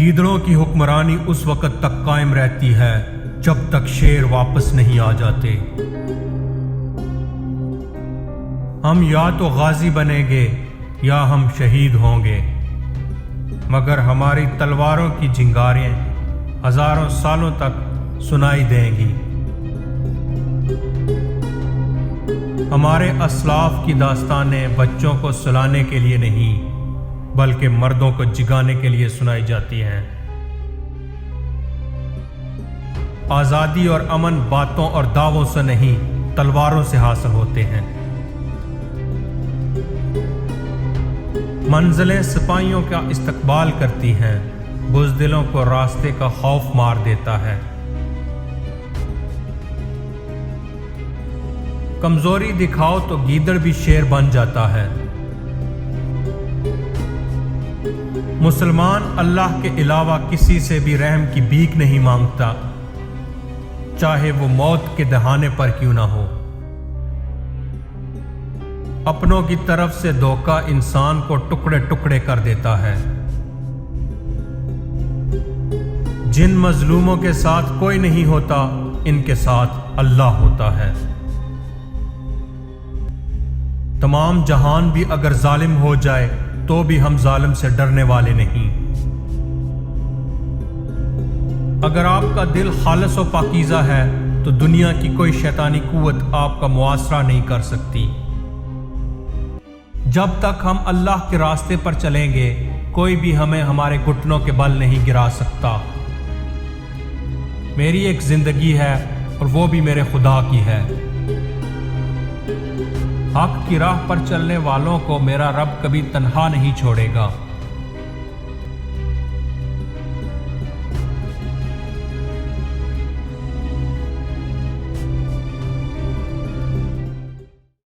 گیدڑوں کی حکمرانی اس وقت تک قائم رہتی ہے جب تک شیر واپس نہیں آ جاتے۔ ہم یا تو غازی بنیں گے یا ہم شہید ہوں گے، مگر ہماری تلواروں کی جنگاریں ہزاروں سالوں تک سنائی دیں گی۔ ہمارے اسلاف کی داستانیں بچوں کو سلانے کے لیے نہیں بلکہ مردوں کو جگانے کے لیے سنائی جاتی ہیں۔ آزادی اور امن باتوں اور دعووں سے نہیں تلواروں سے حاصل ہوتے ہیں۔ منزلیں سپاہیوں کا استقبال کرتی ہیں، بزدلوں کو راستے کا خوف مار دیتا ہے۔ کمزوری دکھاؤ تو گیدڑ بھی شیر بن جاتا ہے۔ مسلمان اللہ کے علاوہ کسی سے بھی رحم کی بھیک نہیں مانگتا، چاہے وہ موت کے دہانے پر کیوں نہ ہو۔ اپنوں کی طرف سے دھوکہ انسان کو ٹکڑے ٹکڑے کر دیتا ہے۔ جن مظلوموں کے ساتھ کوئی نہیں ہوتا، ان کے ساتھ اللہ ہوتا ہے۔ تمام جہان بھی اگر ظالم ہو جائے تو بھی ہم ظالم سے ڈرنے والے نہیں۔ اگر آپ کا دل خالص و پاکیزہ ہے تو دنیا کی کوئی شیطانی قوت آپ کا محاصرہ نہیں کر سکتی۔ جب تک ہم اللہ کے راستے پر چلیں گے، کوئی بھی ہمیں ہمارے گھٹنوں کے بل نہیں گرا سکتا۔ میری ایک زندگی ہے اور وہ بھی میرے خدا کی ہے۔ حق کی راہ پر چلنے والوں کو میرا رب کبھی تنہا نہیں چھوڑے گا۔